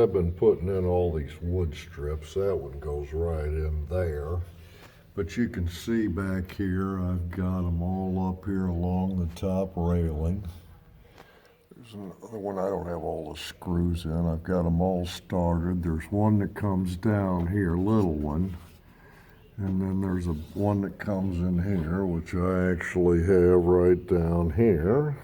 I've been putting in all these wood strips. That one goes right in there. But you can see back here, I've got them all up here along the top railing. There's another one, I don't have all the screws in. I've got them all started. There's one that comes down here, little one. And then there's one that comes in here, which I actually have right down here.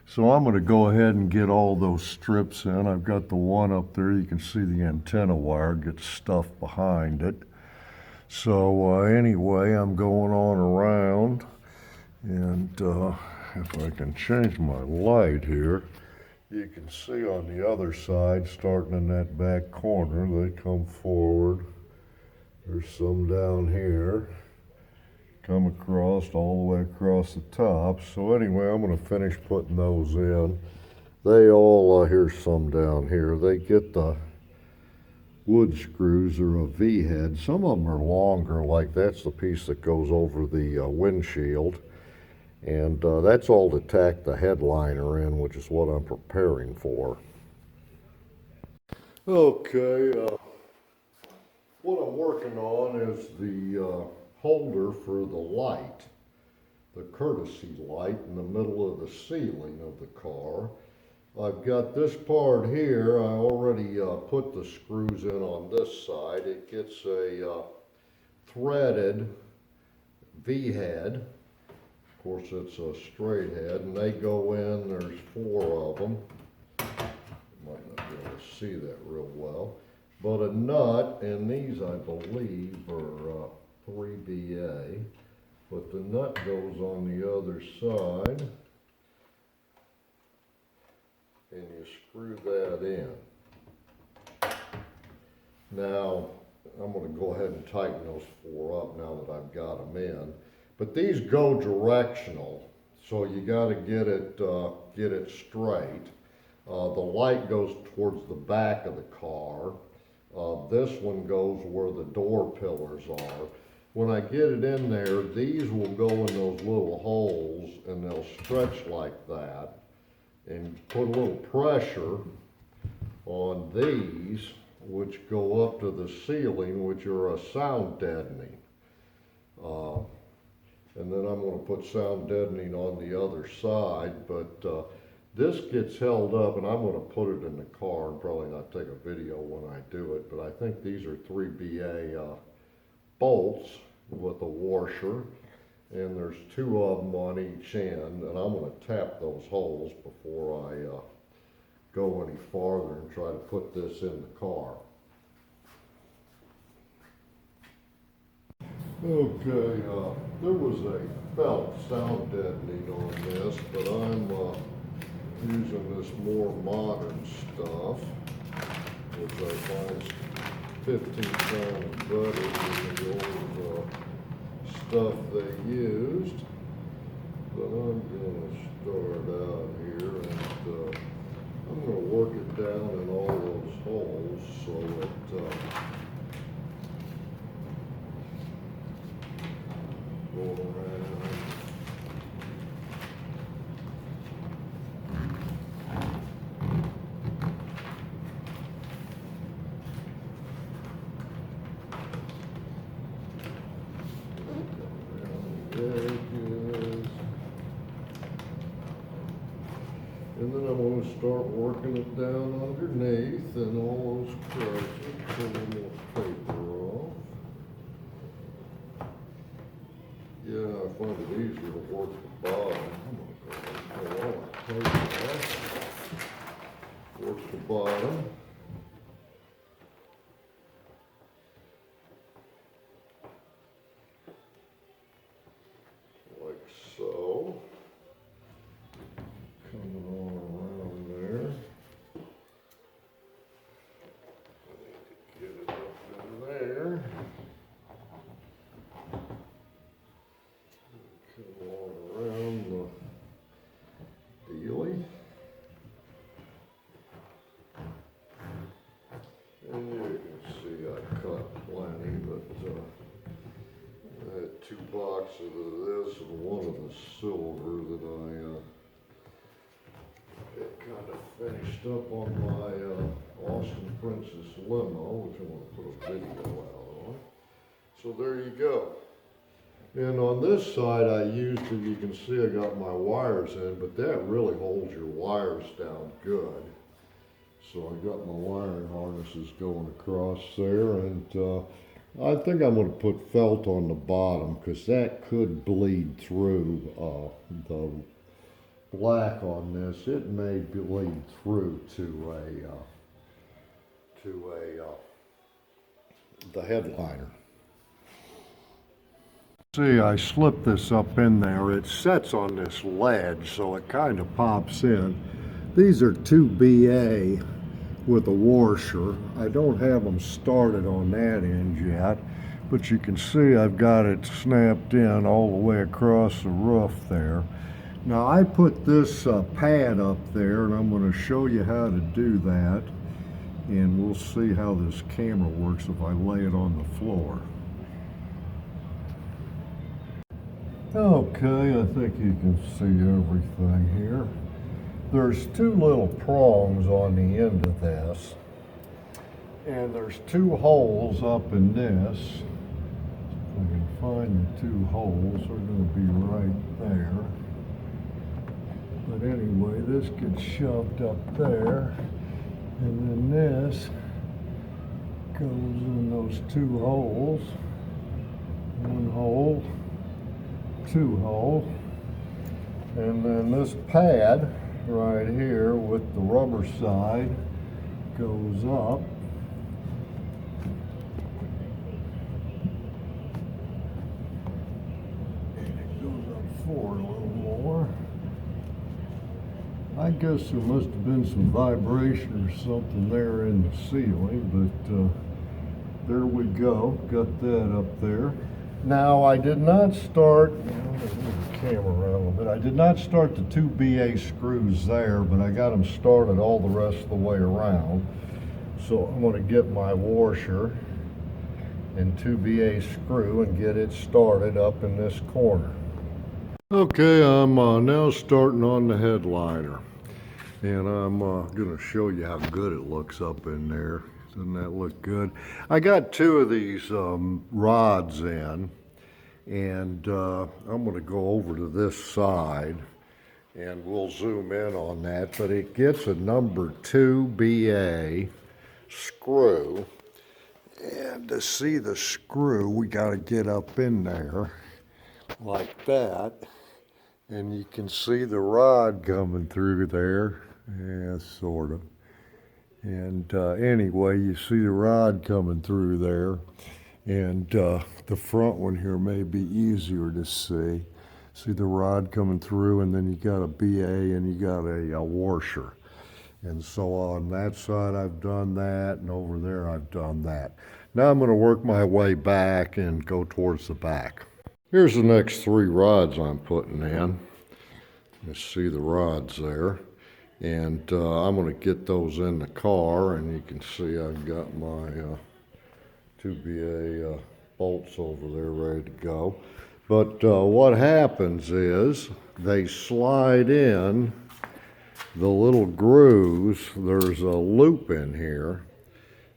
So I'm going to go ahead and get all those strips in. I've got the one up there. You can see the antenna wire gets stuffed behind it. So anyway, I'm going on around, and if I can change my light here, you can see on the other side, starting in that back corner, they come forward. There's some down here, come across all the way across the top. So anyway, I'm going to finish putting those in. They all, here's some down here, they get the wood screws are a V-head. Some of them are longer, like that's the piece that goes over the windshield. And that's all to tack the headliner in, which is what I'm preparing for. Okay, what I'm working on is the holder for the light, the courtesy light in the middle of the ceiling of the car. I've got this part here. I already put the screws in on this side. It gets a threaded V-head. Of course, it's a straight head, and they go in. There's 4 of them. You might not be able to see that real well. But a nut, and these I believe are 3BA. But the nut goes on the other side. And you screw that in. Now, I'm going to go ahead and tighten those 4 up now that I've got them in. But these go directional, so you got to get it straight. The light goes towards the back of the car. This one goes where the door pillars are. When I get it in there, these will go in those little holes, and they'll stretch like that. And put a little pressure on these, which go up to the ceiling, which are a sound deadening. And then I'm going to put sound deadening on the other side, but this gets held up, and I'm going to put it in the car and probably not take a video when I do it, but I think these are 3BA bolts with a washer. And there's 2 of them on each end, and I'm going to tap those holes before I go any farther and try to put this in the car. Okay, there was a felt sound deadening on this, but I'm using this more modern stuff, which I find 15 times better than the old stuff they used. But I'm going to start out here, and I'm going to work it down in all those holes so it go around. And then I'm going to start working it down underneath and all those crevices. Pull a little paper off. Yeah, I find it easier to work the bottom. I'm going to go ahead and pull all that paper off. Work the bottom. Like so. Coming all around there. I need to get it up in there. Come all around the dealy. And you can see I cut plenty, but I had 2 boxes of this and 1 of the silver that I kind of finished up on my Austin limo, which I want to put a video out on. So there you go. And on this side I used it, you can see I got my wires in, but that really holds your wires down good. So I got my wiring harnesses going across there, and I think I'm going to put felt on the bottom because that could bleed through the black on this. It may bleed through to the headliner. See, I slipped this up in there. It sets on this ledge, so it kind of pops in. These are 2BA with a washer. I don't have them started on that end yet, but you can see I've got it snapped in all the way across the roof there. Now I put this pad up there, and I'm going to show you how to do that, and we'll see how this camera works if I lay it on the floor. Okay, I think you can see everything here. There's two little prongs on the end of this, and there's two holes up in this. If I can find the two holes, they're going to be right there. But anyway, this gets shoved up there, and then this goes in those two holes. One hole, two hole, and then this pad right here with the rubber side goes up. And it goes up forward a little more. I guess there must have been some vibration or something there in the ceiling, but there we go, got that up there. Now I did not start, move the camera around a little bit. I did not start the 2BA screws there, but I got them started all the rest of the way around. So I'm going to get my washer and 2BA screw and get it started up in this corner. Okay, I'm now starting on the headliner, and I'm going to show you how good it looks up in there. Doesn't that look good? I got two of these rods in, and I'm going to go over to this side, and we'll zoom in on that. But it gets a number 2BA screw, and to see the screw, we got to get up in there like that, and you can see the rod coming through there. Yeah, sort of. And anyway, you see the rod coming through there, and the front one here may be easier to see. See the rod coming through, and then you got a BA and you got a washer. And so on that side I've done that, and over there I've done that. Now I'm going to work my way back and go towards the back. Here's the next three rods I'm putting in. You see the rods there. And I'm going to get those in the car, and you can see I've got my 2BA bolts over there ready to go. But what happens is they slide in the little grooves. There's a loop in here,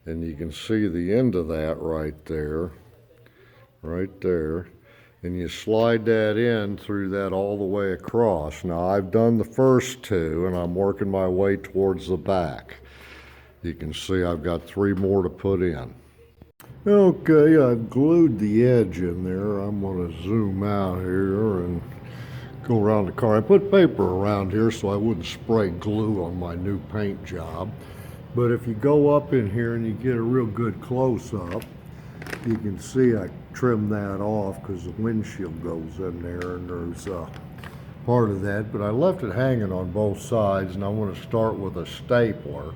and you can see the end of that right there, and you slide that in through that all the way across. Now I've done the first two, and I'm working my way towards the back. You can see I've got three more to put in. Okay, I've glued the edge in there. I'm going to zoom out here and go around the car. I put paper around here so I wouldn't spray glue on my new paint job. But if you go up in here and you get a real good close-up, you can see I trimmed that off because the windshield goes in there, and there's part of that. But I left it hanging on both sides, and I want to start with a stapler.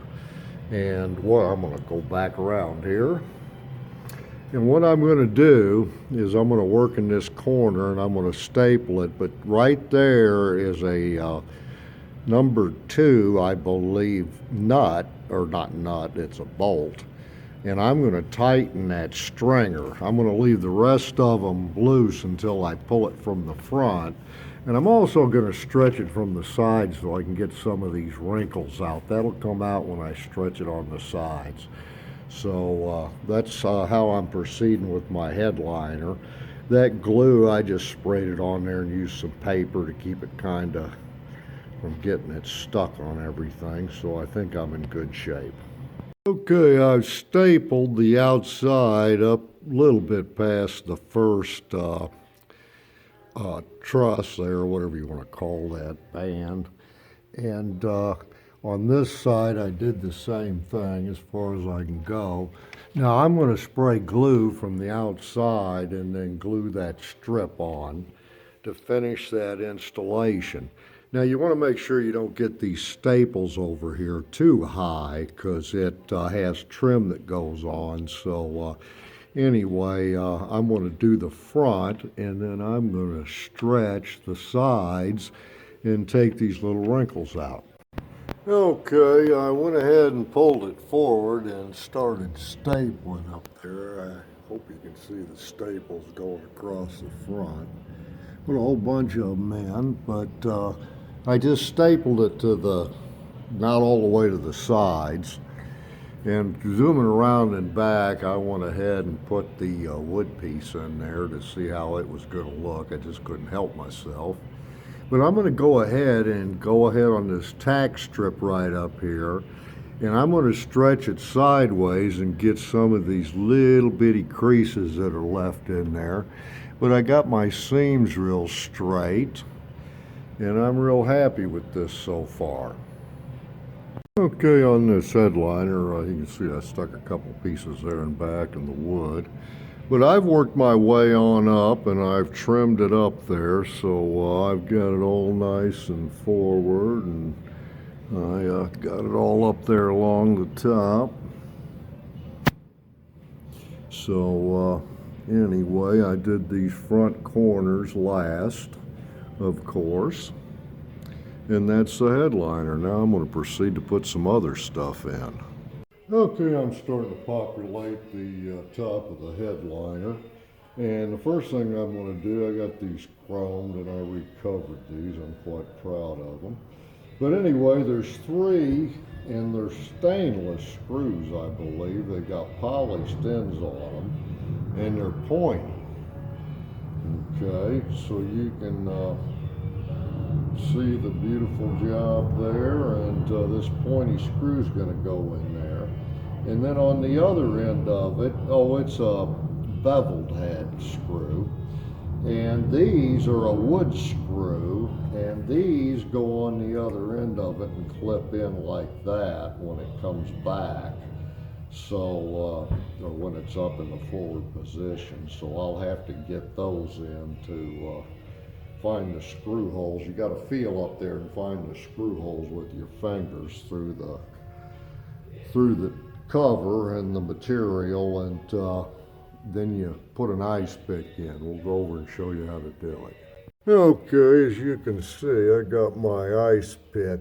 And I'm going to go back around here. And what I'm going to do is I'm going to work in this corner, and I'm going to staple it. But right there is a number 2, I believe, nut, or not nut, it's a bolt. And I'm going to tighten that stringer. I'm going to leave the rest of them loose until I pull it from the front. And I'm also going to stretch it from the sides so I can get some of these wrinkles out. That'll come out when I stretch it on the sides. So that's how I'm proceeding with my headliner. That glue, I just sprayed it on there and used some paper to keep it kind of from getting it stuck on everything. So I think I'm in good shape. Okay, I've stapled the outside up a little bit past the first truss there, whatever you want to call that band. And on this side, I did the same thing as far as I can go. Now I'm going to spray glue from the outside and then glue that strip on to finish that installation. Now you want to make sure you don't get these staples over here too high because it has trim that goes on. So anyway, I'm going to do the front and then I'm going to stretch the sides and take these little wrinkles out. Okay, I went ahead and pulled it forward and started stapling up there. I hope you can see the staples going across the front. Put a whole bunch of them in, but I just stapled it to the, not all the way to the sides. And zooming around and back, I went ahead and put the wood piece in there to see how it was going to look. I just couldn't help myself. But I'm going to go ahead on this tack strip right up here, and I'm going to stretch it sideways and get some of these little bitty creases that are left in there. But I got my seams real straight, and I'm real happy with this so far. Okay, on this headliner, you can see I stuck a couple pieces there and back in the wood. But I've worked my way on up and I've trimmed it up there, so I've got it all nice and forward, and I got it all up there along the top. So anyway, I did these front corners last, of course, and that's the headliner. Now I'm going to proceed to put some other stuff in. Okay, I'm starting to populate the top of the headliner, and the first thing I'm going to do, I got these chromed and I recovered these. I'm quite proud of them. But anyway, there's 3, and they're stainless screws, I believe. They got polished ends on them, and they're pointy. Okay, so you can see the beautiful job there, and this pointy screw is going to go in there. And then on the other end of it, it's a beveled head screw, and these are a wood screw, and these go on the other end of it and clip in like that when it comes back, so or when it's up in the forward position. So I'll have to get those in to find the screw holes. You got to feel up there and find the screw holes with your fingers through the cover and the material, and then you put an ice pick in. We'll go over and show you how to do it. Okay, as you can see, I got my ice pick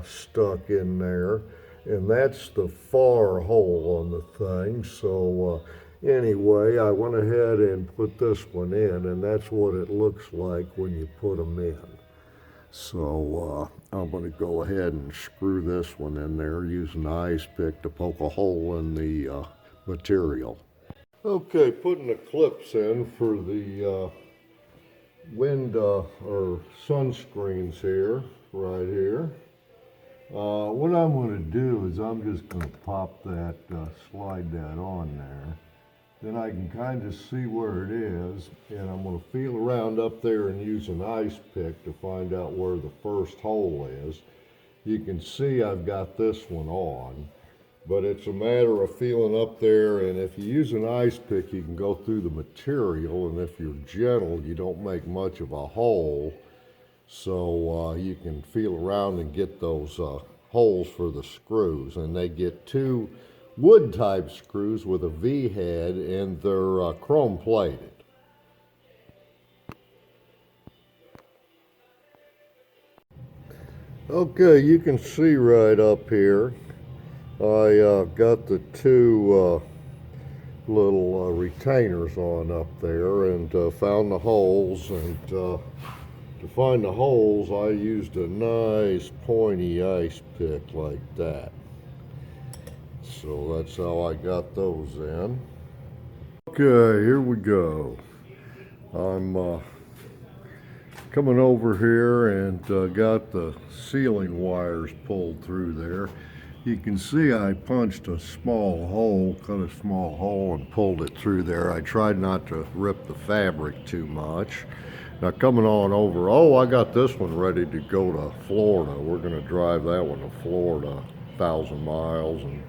stuck in there, and that's the far hole on the thing. So anyway, I went ahead and put this one in, and that's what it looks like when you put them in. So I'm going to go ahead and screw this one in there using the ice pick to poke a hole in the material. Okay, putting the clips in for the wind or sunscreens here, right here. What I'm going to do is I'm just going to pop that, slide that on there. Then I can kind of see where it is, and I'm going to feel around up there and use an ice pick to find out where the first hole is. You can see I've got this one on, but it's a matter of feeling up there, and if you use an ice pick, you can go through the material, and if you're gentle, you don't make much of a hole, so you can feel around and get those holes for the screws. And they get 2 wood type screws with a V head, and they're chrome plated. Okay, you can see right up here I got the 2 little retainers on up there, and found the holes, and to find the holes I used a nice pointy ice pick like that. So that's how I got those in. Okay, here we go. I'm coming over here and got the ceiling wires pulled through there. You can see I punched a small hole, cut a small hole and pulled it through there. I tried not to rip the fabric too much. Now coming on over, oh, I got this one ready to go to Florida. We're gonna drive that one to Florida, 1,000 miles, and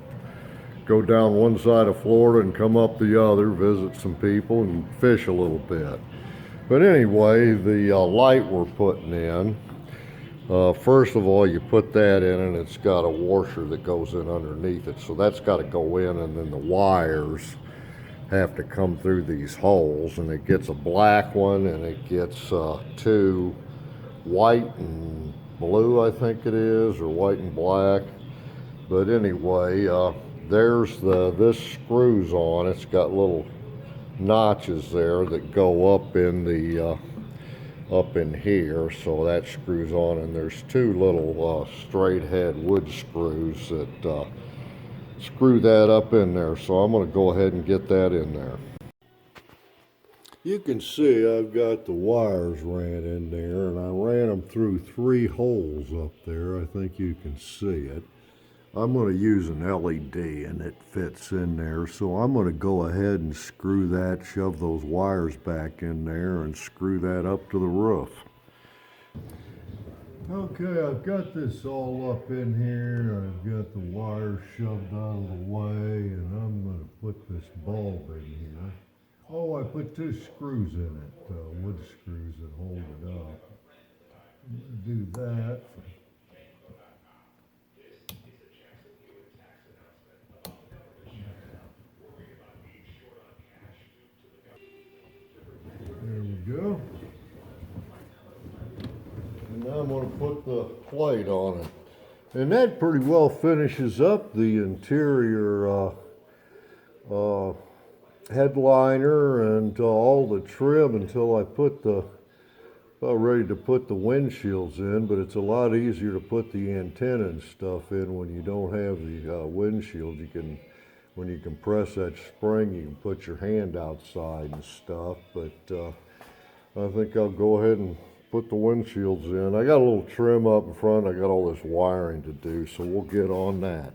go down one side of Florida and come up the other, visit some people and fish a little bit. But anyway, the light we're putting in, first of all, you put that in and it's got a washer that goes in underneath it. So that's got to go in, and then the wires have to come through these holes, and it gets a black one and it gets two white and blue, I think it is, or white and black. But anyway, there's this screws on. It's got little notches there that go up in the up in here, so that screws on, and there's two little straight head wood screws that screw that up in there. So I'm going to go ahead and get that in there. You can see I've got the wires ran in there, and I ran them through 3 holes up there. I think you can see it. I'm going to use an LED and it fits in there, so I'm going to go ahead and screw that, shove those wires back in there and screw that up to the roof. Okay, I've got this all up in here. I've got the wires shoved out of the way, and I'm going to put this bulb in here. Oh, I put 2 screws in it, wood screws that hold it up. I'm going to do that. There we go. And now I'm going to put the plate on it. And that pretty well finishes up the interior headliner and all the trim until I put about ready to put the windshields in. But it's a lot easier to put the antenna and stuff in when you don't have the windshield. When you compress that spring, you can put your hand outside and stuff. But I think I'll go ahead and put the windshields in. I got a little trim up in front. I got all this wiring to do, so we'll get on that.